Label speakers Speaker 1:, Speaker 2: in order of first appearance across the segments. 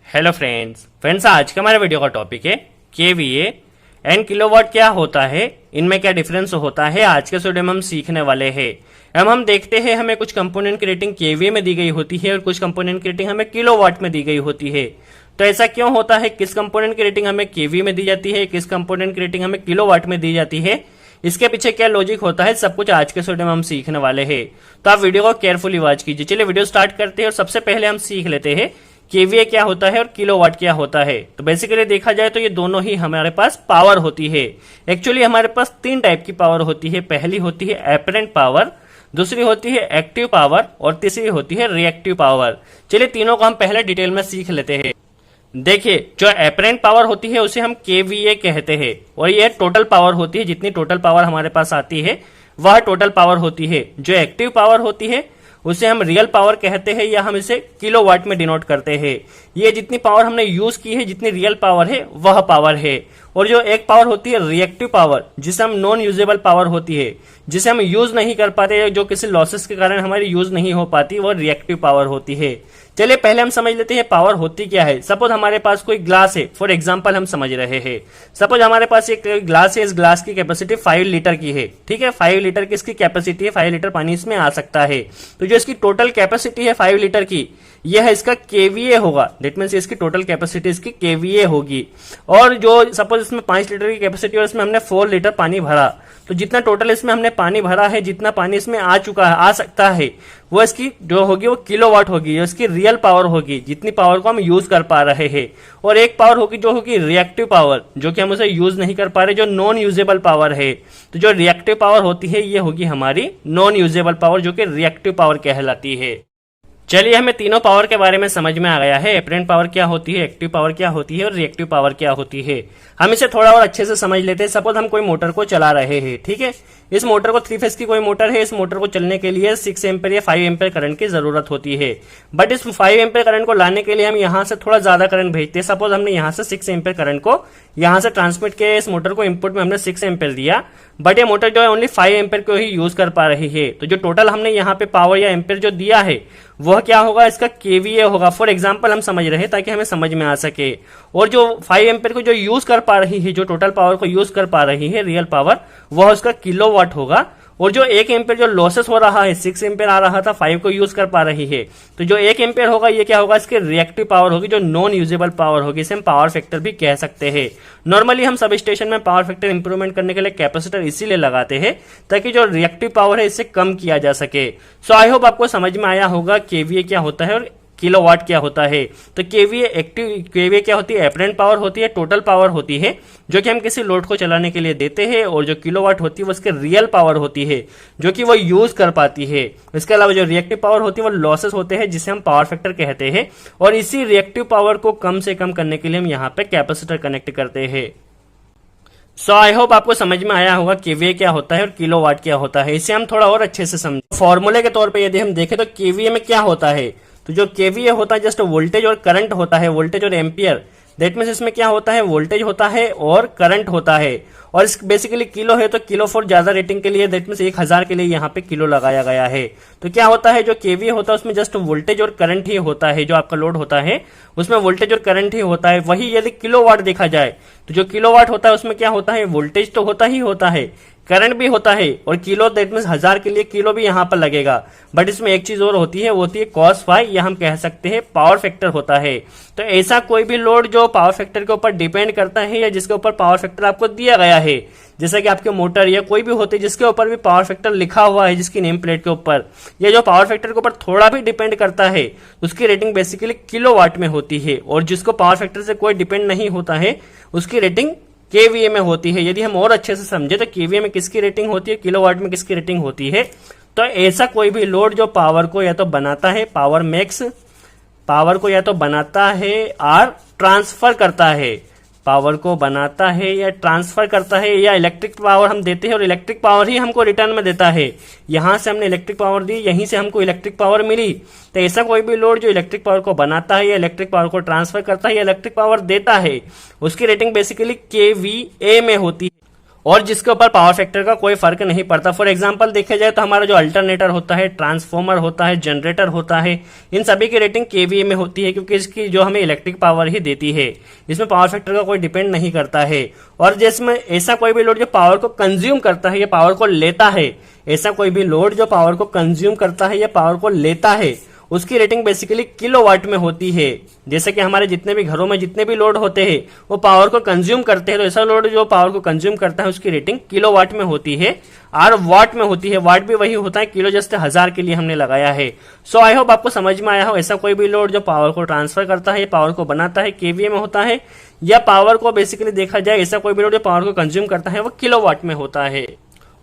Speaker 1: Hello friends आज का हमारे वीडियो का टॉपिक है केवीए एंड किलोवाट क्या होता है, इनमें क्या डिफरेंस होता है, आज के वीडियो में हम सीखने वाले हैं। अब हम देखते हैं हमें कुछ कंपोनेंट की रेटिंग केवीए में दी गई होती है और कुछ कंपोनेंट की रेटिंग हमें किलोवाट में दी गई होती है। तो ऐसा क्यों होता है, किस कंपोनेंट की रेटिंग हमें केवीए में दी जाती है, किस कंपोनेंट की रेटिंग हमें किलोवाट में दी जाती है, इसके पीछे क्या लॉजिक होता है, सब कुछ आज के वीडियो में हम सीखने वाले हैं। तो आप वीडियो को केयरफुली वॉच कीजिए। चलिए वीडियो स्टार्ट करते हैं और सबसे पहले हम सीख लेते हैं केवीए क्या होता है और किलोवाट क्या होता है। तो बेसिकली देखा जाए तो ये दोनों ही हमारे पास पावर होती है। एक्चुअली हमारे पास तीन टाइप की पावर होती है। पहली होती है एपरेंट पावर, दूसरी होती है एक्टिव पावर और तीसरी होती है रिएक्टिव पावर। चलिए तीनों को हम पहले डिटेल में सीख लेते हैं। देखिए, जो एपरेंट पावर होती है उसे हम केवीए कहते हैं और ये टोटल पावर होती है। जितनी टोटल पावर हमारे पास आती है वह टोटल पावर होती है। जो एक्टिव पावर होती है उसे हम रियल पावर कहते हैं या हम इसे किलोवाट में डिनोट करते हैं। ये जितनी पावर हमने यूज की है, जितनी रियल पावर है वह पावर है। और जो एक पावर होती है रिएक्टिव पावर, जिसे हम नॉन यूजेबल पावर होती है, जिसे हम यूज नहीं कर पाते, जो किसी लॉसेस के कारण हमारी यूज नहीं हो पाती, वो रिएक्टिव पावर होती है। चलिए पहले हम समझ लेते हैं पावर होती क्या है। सपोज हमारे पास कोई ग्लास है, फॉर एग्जांपल हम समझ रहे हैं। सपोज हमारे पास एक ग्लास है, इस ग्लास की कैपेसिटी 5 लीटर की है। ठीक है, 5 लीटर की इसकी कैपेसिटी है, 5 लीटर पानी इसमें आ सकता है। तो जो इसकी टोटल कैपेसिटी है 5 लीटर की, यह इसका केवीए होगा। दैट मीन्स इसकी टोटल कैपेसिटी इसकी केवीए होगी। और जो सपोज इसमें 5 लीटर की कैपेसिटी और इसमें हमने 4 लीटर पानी भरा, तो जितना टोटल इसमें हमने पानी भरा है, जितना पानी इसमें आ चुका है, आ सकता है, वो इसकी जो होगी वो किलोवाट होगी, जो इसकी रियल पावर होगी, जितनी पावर को हम यूज कर पा रहे हैं। और एक पावर होगी जो होगी रिएक्टिव पावर, जो कि हम उसे यूज नहीं कर पा रहे, जो नॉन यूजेबल पावर है। तो जो रिएक्टिव पावर होती है ये होगी हमारी नॉन यूजेबल पावर, जो कि रिएक्टिव पावर कहलाती है। चलिए हमें तीनों पावर के बारे में समझ में आ गया है। एपरेंट पावर क्या होती है, एक्टिव पावर क्या होती है और रिएक्टिव पावर क्या होती है। हम इसे थोड़ा और अच्छे से समझ लेते हैं। सपोज हम कोई मोटर को चला रहे हैं। ठीक है, इस मोटर को 3 फेज की कोई मोटर है। इस मोटर को चलने के लिए 6 एम्पेयर या 5 एम्पेयर करंट की जरूरत होती है। बट इस 5 एम्पेयर करंट को लाने के लिए हम यहाँ से थोड़ा ज्यादा करंट भेजते हैं। सपोज हमने यहाँ से 6 एम्पेयर करंट को यहाँ से ट्रांसमिट किया, इस मोटर को इनपुट में हमने 6 एम्पेयर दिया, बट ये मोटर जो है ओनली 5 एम्पेयर को ही यूज कर पा रही है। तो जो टोटल हमने यहाँ पे पावर या एम्पेयर जो दिया है वह क्या होगा, इसका केवीए होगा। फॉर एग्जांपल हम समझ रहे हैं ताकि हमें समझ में आ सके। और जो 5 एम्पेयर को जो यूज कर पा रही है, जो टोटल पावर को यूज कर पा रही है रियल पावर, वह उसका किलोवाट होगा। और जो 1 एम्पेयर जो लॉसेस हो रहा है, 6 एम्पेयर आ रहा था, 5 को यूज कर पा रही है, तो जो 1 एम्पेयर होगा ये क्या होगा, इसके रिएक्टिव पावर होगी, जो नॉन यूजेबल पावर होगी। इसे हम पावर फैक्टर भी कह सकते हैं। नॉर्मली हम सब स्टेशन में पावर फैक्टर इंप्रूवमेंट करने के लिए कैपेसिटर इसीलिए लगाते हैं ताकि जो रिएक्टिव पावर है इसे कम किया जा सके। सो आई होप आपको समझ में आया होगा केवीए क्या होता है और किलोवाट क्या होता है। तो केवीए क्या होती है, एपरेंट पावर होती है, टोटल पावर होती है, जो कि हम किसी लोड को चलाने के लिए देते हैं। और जो किलोवाट होती है वो उसके रियल पावर होती है, जो कि वो यूज कर पाती है। इसके अलावा जो रिएक्टिव पावर होती है वो लॉसेस होते हैं, जिसे हम पावर फैक्टर कहते हैं। और इसी रिएक्टिव पावर को कम से कम करने के लिए हम यहाँ पे कैपेसिटर कनेक्ट करते हैं। सो आई होप आपको समझ में आया होगा केवीए क्या होता है और किलोवाट क्या होता है। इसे हम थोड़ा और अच्छे से समझें। फॉर्मूले के तौर पे यदि हम देखें तो केवीए में क्या होता है, तो जो केवीए होता है जस्ट वोल्टेज और करंट होता है, वोल्टेज और एम्पियर। दैट मीन्स इसमें क्या होता है, वोल्टेज होता है और करंट होता है। और इस बेसिकली किलो है तो किलो फॉर ज्यादा रेटिंग के लिए, दैट मीन्स 1000 के लिए यहाँ पे किलो लगाया गया है। तो क्या होता है, जो केवीए होता है उसमें जस्ट वोल्टेज और करंट ही होता है। जो आपका लोड होता है उसमें वोल्टेज और करंट ही होता है। वही यदि किलोवाट देखा जाए तो जो किलोवाट होता है उसमें क्या होता है, वोल्टेज तो होता ही होता है, करंट भी होता है, और किलो दैट मीन्स 1000 के लिए किलो भी यहाँ पर लगेगा। बट इसमें एक चीज और होती है, वो होती है कॉस फाई, या हम कह सकते हैं पावर फैक्टर होता है। तो ऐसा कोई भी लोड जो पावर फैक्टर के ऊपर डिपेंड करता है या जिसके ऊपर पावर फैक्टर आपको दिया गया है, जैसे कि आपके मोटर या कोई भी होते जिसके ऊपर भी पावर फैक्टर लिखा हुआ है जिसकी नेम प्लेट के ऊपर, या जो पावर फैक्टर के ऊपर थोड़ा भी डिपेंड करता है, उसकी रेटिंग बेसिकली किलोवाट में होती है। और जिसको पावर फैक्टर से कोई डिपेंड नहीं होता है उसकी रेटिंग केवीए में होती है। यदि हम और अच्छे से समझे तो केवीए में किसकी रेटिंग होती है, किलोवाट में किसकी रेटिंग होती है। तो ऐसा कोई भी लोड जो पावर को या तो बनाता है, पावर मैक्स, पावर को या तो बनाता है और ट्रांसफर करता है, पावर को बनाता है या ट्रांसफर करता है, या इलेक्ट्रिक पावर हम देते हैं और इलेक्ट्रिक पावर ही हमको रिटर्न में देता है। यहां से हमने इलेक्ट्रिक पावर दी, यहीं से हमको इलेक्ट्रिक पावर मिली। तो ऐसा कोई भी लोड जो इलेक्ट्रिक पावर को बनाता है या इलेक्ट्रिक पावर को ट्रांसफर करता है या इलेक्ट्रिक पावर देता है, उसकी रेटिंग बेसिकली केवीए में होती है। और जिसके ऊपर पावर फैक्टर का कोई फर्क नहीं पड़ता। फॉर एग्जांपल देखा जाए तो हमारा जो अल्टरनेटर होता है, ट्रांसफॉर्मर होता है, जनरेटर होता है, इन सभी की रेटिंग केवीए में होती है, क्योंकि इसकी जो हमें इलेक्ट्रिक पावर ही देती है, इसमें पावर फैक्टर का कोई डिपेंड नहीं करता है। और जिसमें ऐसा कोई भी लोड जो पावर को कंज्यूम करता है या पावर को लेता है, ऐसा कोई भी लोड जो पावर को कंज्यूम करता है या पावर को लेता है, उसकी रेटिंग बेसिकली किलोवाट में होती है। जैसे कि हमारे जितने भी घरों में जितने भी लोड होते हैं वो पावर को कंज्यूम करते हैं, तो ऐसा लोड जो पावर को कंज्यूम करता है उसकी रेटिंग किलोवाट में होती है और वाट में होती है। वाट भी वही होता है, किलो जैसे 1000 के लिए हमने लगाया है। सो आई होप आपको समझ में आया हो। ऐसा कोई भी लोड जो पावर को ट्रांसफर करता है, पावर को बनाता है, केवीए में होता है, या पावर को बेसिकली देखा जाए ऐसा कोई भी लोड जो पावर को कंज्यूम करता है वो किलोवाट में होता है।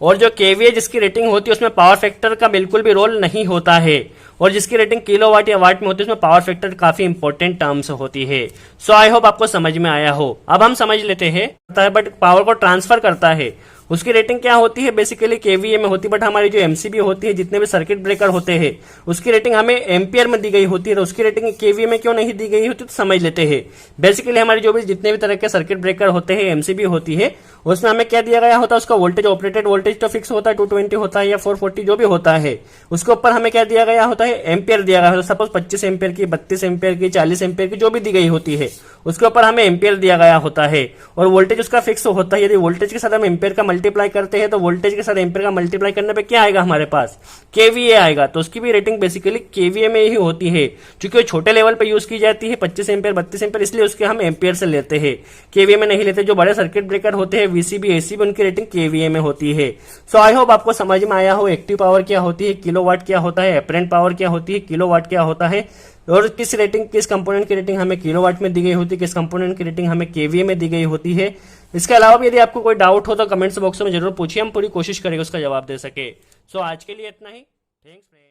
Speaker 1: और जो केवीए जिसकी रेटिंग होती है उसमें पावर फैक्टर का बिल्कुल भी रोल नहीं होता है, और जिसकी रेटिंग किलोवाट या वाट में होती है उसमें पावर फैक्टर काफी इंपॉर्टेंट टर्म्स होती है। सो आई होप आपको समझ में आया हो। अब हम समझ लेते हैं, बट पावर को ट्रांसफर करता है उसकी रेटिंग क्या होती है, बेसिकली केवीए में होती है। बट हमारी जो एमसीबी होती है, जितने भी सर्किट ब्रेकर होते हैं, उसकी रेटिंग हमें एम्पियर में दी गई होती है, तो उसकी रेटिंग केवीए में क्यों नहीं दी गई होती तो समझ लेते हैं। बेसिकली हमारी जो भी जितने भी तरह के सर्किट ब्रेकर होते हैं, एमसीबी होती है, उसमें हमें क्या दिया गया होता है, उसका वोल्टेज, ऑपरेटेड वोल्टेज तो फिक्स होता है, 220 होता है या 440 जो भी होता है। उसके ऊपर हमें क्या दिया गया होता है, एम्पियर दिया गया होता है। सपोज 25 एम्पियर की, 32 एम्पियर की, 40 एम्पियर की जो भी दी गई होती है, उसके ऊपर हमें एम्पियर दिया गया होता है, और वोल्टेज उसका फिक्स होता है। यदि वोल्टेज के साथ हम एम्पियर का मल्टीप्लाई करते हैं तो वोल्टेज के साथ एम्पियर का मल्टीप्लाई करने पे क्या आएगा हमारे पास, केवीए आएगा। तो उसकी भी रेटिंग बेसिकली केवीए में ही होती है, क्योंकि वो छोटे लेवल पे यूज की जाती है, 25 एम्पियर, 32 एम्पियर, इसलिए उसके हम एम्पियर से लेते हैं, केवीए में नहीं लेते। जो बड़े सर्किट ब्रेकर होते हैं, वीसीबी, एसीबी, उनकी रेटिंग केवीए में होती है। सो आई होप आपको समझ में आया हो एक्टिव पावर क्या होती है, किलोवाट क्या होता है, एपरेंट पावर क्या होती है, किलोवाट क्या होता है, और किस रेटिंग, किस कंपोनेंट की रेटिंग हमें किलोवाट में दी गई होती है, किस कंपोनेंट की रेटिंग हमें केवीए में दी गई होती है। इसके अलावा भी यदि आपको कोई डाउट हो तो कमेंट्स बॉक्स में जरूर पूछिए, हम पूरी कोशिश करेंगे उसका जवाब दे सके। सो आज के लिए इतना ही। थैंक्स।